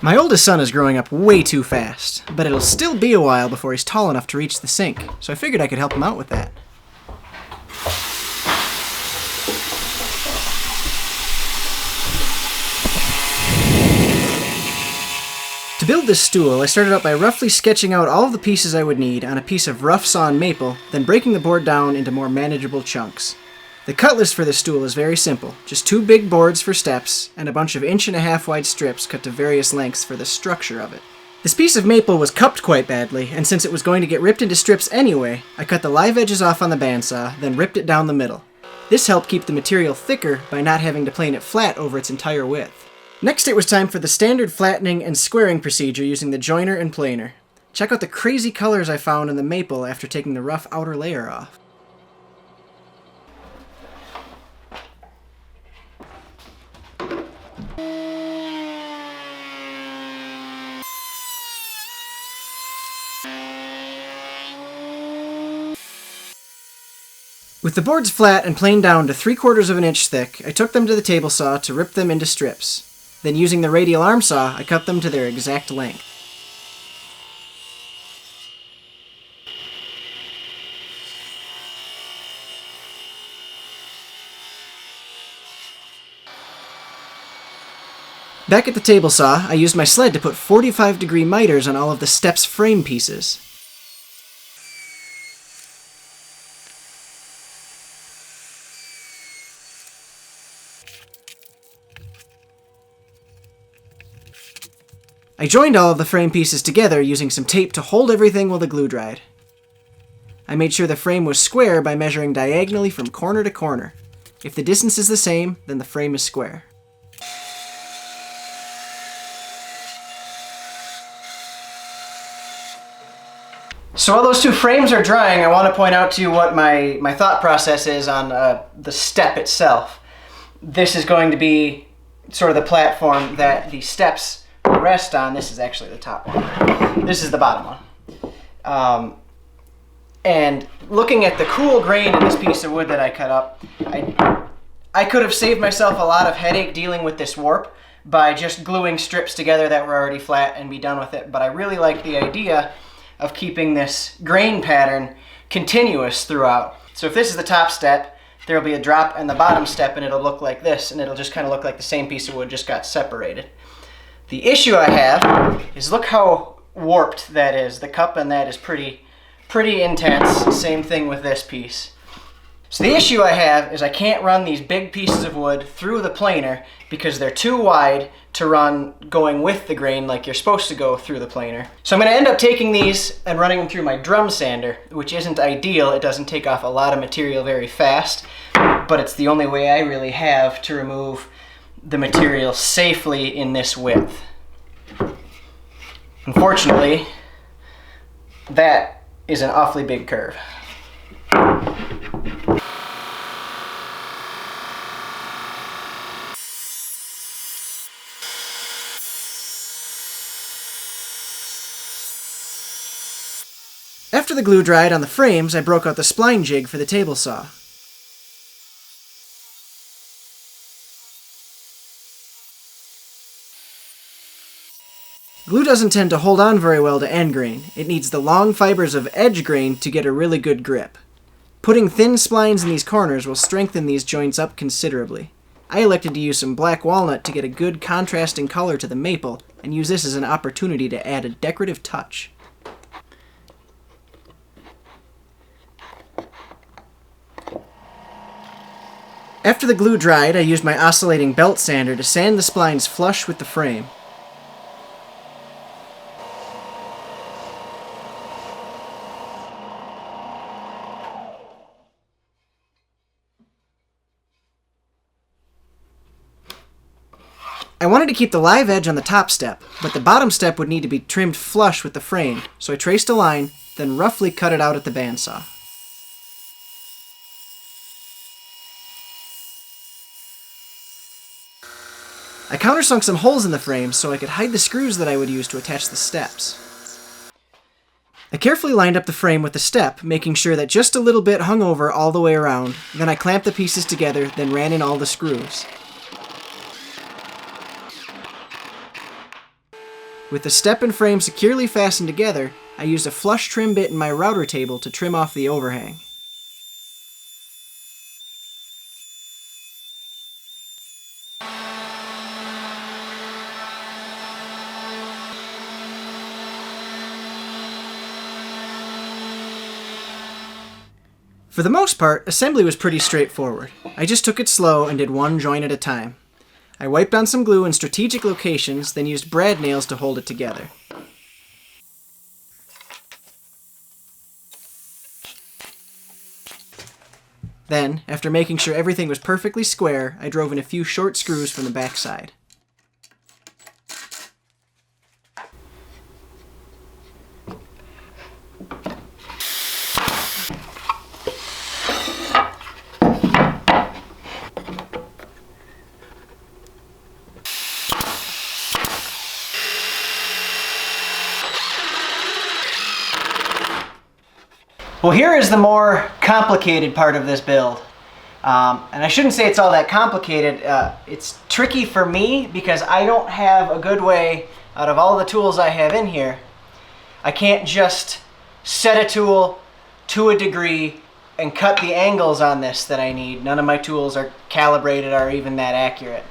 My oldest son is growing up way too fast, but it'll still be a while before he's tall enough to reach the sink, so I figured I could help him out with that. To build this stool, I started out by roughly sketching out all of the pieces I would need on a piece of rough sawn maple, then breaking the board down into more manageable chunks. The cut list for this stool is very simple, just 2 big boards for steps, and a bunch of 1.5-inch wide strips cut to various lengths for the structure of it. This piece of maple was cupped quite badly, and since it was going to get ripped into strips anyway, I cut the live edges off on the bandsaw, then ripped it down the middle. This helped keep the material thicker by not having to plane it flat over its entire width. Next it was time for the standard flattening and squaring procedure using the joiner and planer. Check out the crazy colors I found in the maple after taking the rough outer layer off. With the boards flat and planed down to 3/4 of an inch thick, I took them to the table saw to rip them into strips. Then using the radial arm saw, I cut them to their exact length. Back at the table saw, I used my sled to put 45-degree miters on all of the steps frame pieces. I joined all of the frame pieces together using some tape to hold everything while the glue dried. I made sure the frame was square by measuring diagonally from corner to corner. If the distance is the same, then the frame is square. So while those 2 frames are drying, I want to point out to you what my thought process is on the step itself. This is going to be sort of the platform that the steps rest on. This is actually the top one. This is the bottom one. And looking at the cool grain in this piece of wood that I cut up, I could have saved myself a lot of headache dealing with this warp by just gluing strips together that were already flat and be done with it. But I really like the idea of keeping this grain pattern continuous throughout. So if this is the top step, there'll be a drop in the bottom step and it'll look like this, and it'll just kind of look like the same piece of wood just got separated. The issue I have is look how warped that is. The cup in that is pretty intense. Same thing with this piece. So the issue I have is I can't run these big pieces of wood through the planer because they're too wide to run going with the grain like you're supposed to go through the planer. So I'm going to end up taking these and running them through my drum sander, which isn't ideal. It doesn't take off a lot of material very fast, but it's the only way I really have to remove the material safely in this width. Unfortunately, that is an awfully big curve. After the glue dried on the frames, I broke out the spline jig for the table saw. Glue doesn't tend to hold on very well to end grain. It needs the long fibers of edge grain to get a really good grip. Putting thin splines in these corners will strengthen these joints up considerably. I elected to use some black walnut to get a good contrasting color to the maple, and use this as an opportunity to add a decorative touch. After the glue dried, I used my oscillating belt sander to sand the splines flush with the frame. I wanted to keep the live edge on the top step, but the bottom step would need to be trimmed flush with the frame, so I traced a line, then roughly cut it out at the bandsaw. I countersunk some holes in the frame so I could hide the screws that I would use to attach the steps. I carefully lined up the frame with the step, making sure that just a little bit hung over all the way around. Then I clamped the pieces together, then ran in all the screws. With the step and frame securely fastened together, I used a flush trim bit in my router table to trim off the overhang. For the most part, assembly was pretty straightforward. I just took it slow and did one joint at a time. I wiped on some glue in strategic locations, then used brad nails to hold it together. Then, after making sure everything was perfectly square, I drove in a few short screws from the back side. Well, here is the more complicated part of this build. And I shouldn't say it's all that complicated. It's tricky for me because I don't have a good way, out of all the tools I have in here, I can't just set a tool to a degree and cut the angles on this that I need. None of my tools are calibrated or even that accurate.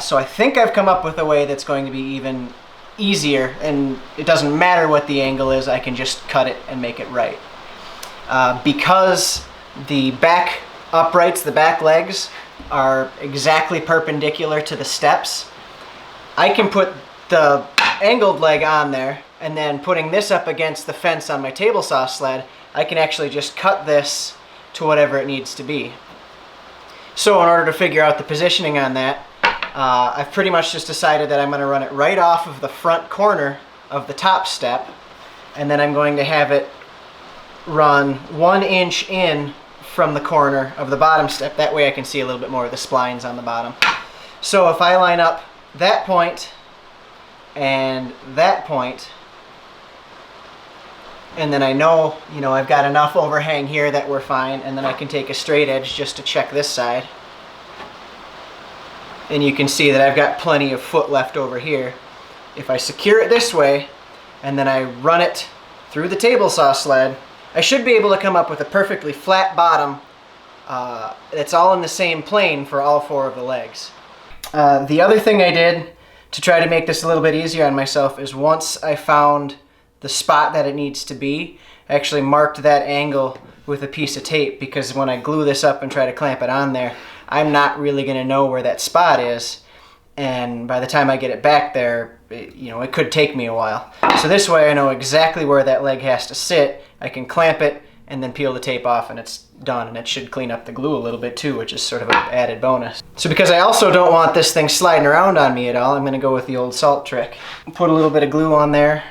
So I think I've come up with a way that's going to be even easier, and it doesn't matter what the angle is, I can just cut it and make it right. Because the back uprights, the back legs, are exactly perpendicular to the steps, I can put the angled leg on there, and then putting this up against the fence on my table saw sled, I can actually just cut this to whatever it needs to be. So in order to figure out the positioning on that, I've pretty much just decided that I'm going to run it right off of the front corner of the top step, and then I'm going to have it run 1 inch in from the corner of the bottom step. That way I can see a little bit more of the splines on the bottom. So if I line up that point and that point, and then I know, I've got enough overhang here that we're fine, and then I can take a straight edge just to check this side. And you can see that I've got plenty of foot left over here. If I secure it this way, and then I run it through the table saw sled, I should be able to come up with a perfectly flat bottom that's all in the same plane for all 4 of the legs. The other thing I did to try to make this a little bit easier on myself is once I found the spot that it needs to be, I actually marked that angle with a piece of tape, because when I glue this up and try to clamp it on there, I'm not really going to know where that spot is, and by the time I get it back there, it could take me a while. So this way I know exactly where that leg has to sit. I can clamp it and then peel the tape off, and it's done, and it should clean up the glue a little bit too, which is sort of an added bonus. So because I also don't want this thing sliding around on me at all, I'm going to go with the old salt trick. Put a little bit of glue on there,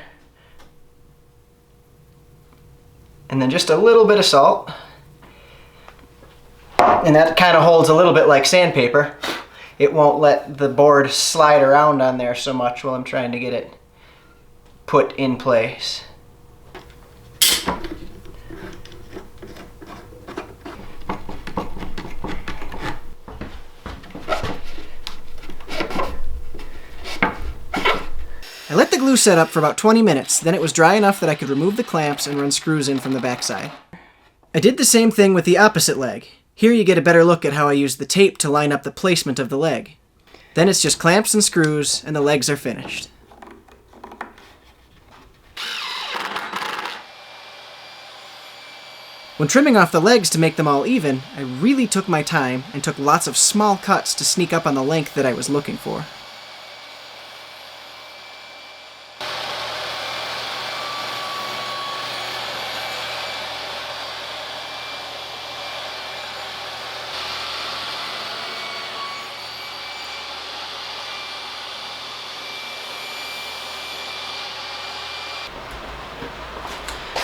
and then just a little bit of salt, and that kind of holds a little bit like sandpaper. It won't let the board slide around on there so much while I'm trying to get it put in place. I let the glue set up for about 20 minutes, then it was dry enough that I could remove the clamps and run screws in from the backside. I did the same thing with the opposite leg. Here you get a better look at how I used the tape to line up the placement of the leg. Then it's just clamps and screws, and the legs are finished. When trimming off the legs to make them all even, I really took my time and took lots of small cuts to sneak up on the length that I was looking for.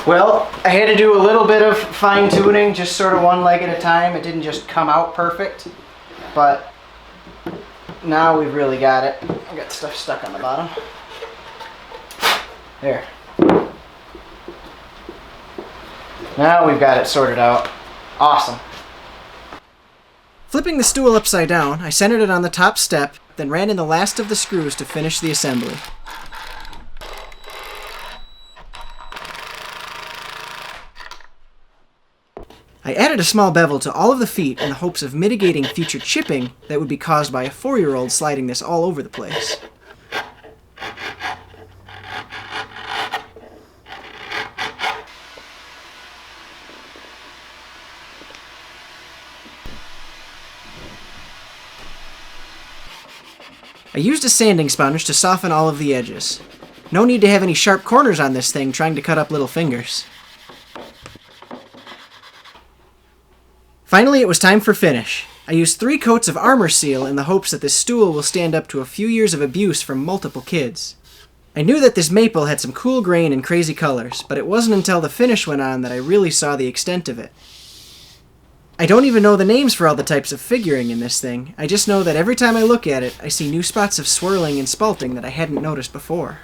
Well, I had to do a little bit of fine-tuning, just sort of one leg at a time. It didn't just come out perfect, but now we've really got it. I got stuff stuck on the bottom. There. Now we've got it sorted out. Awesome. Flipping the stool upside down, I centered it on the top step, then ran in the last of the screws to finish the assembly. I added a small bevel to all of the feet in the hopes of mitigating future chipping that would be caused by a 4-year-old sliding this all over the place. I used a sanding sponge to soften all of the edges. No need to have any sharp corners on this thing trying to cut up little fingers. Finally, it was time for finish. I used 3 coats of armor seal in the hopes that this stool will stand up to a few years of abuse from multiple kids. I knew that this maple had some cool grain and crazy colors, but it wasn't until the finish went on that I really saw the extent of it. I don't even know the names for all the types of figuring in this thing. I just know that every time I look at it, I see new spots of swirling and spalting that I hadn't noticed before.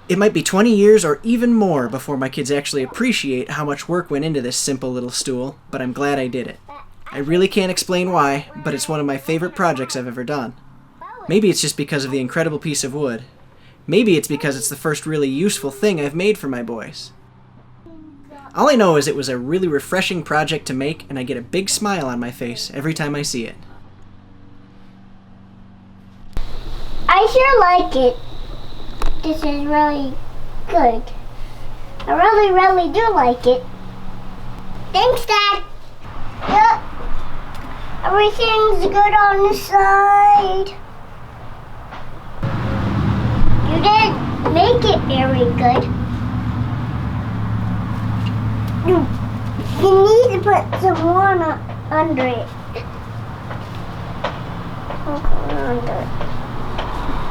It might be 20 years or even more before my kids actually appreciate how much work went into this simple little stool, but I'm glad I did it. I really can't explain why, but it's one of my favorite projects I've ever done. Maybe it's just because of the incredible piece of wood. Maybe it's because it's the first really useful thing I've made for my boys. All I know is it was a really refreshing project to make, and I get a big smile on my face every time I see it. I sure like it. This is really good. I really do like it. Thanks, Dad. Yep. Everything's good on the side. You didn't make it very good. You need to put some more under it. Okay, under it.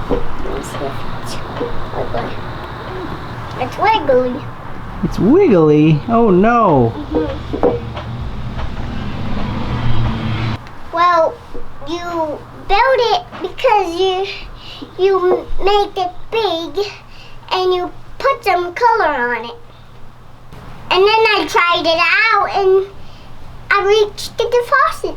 Let me see if it's wiggly. It's wiggly. It's wiggly? Oh no! Well, you built it because you made it big and you put some color on it. And then I tried it out and I reached the faucet.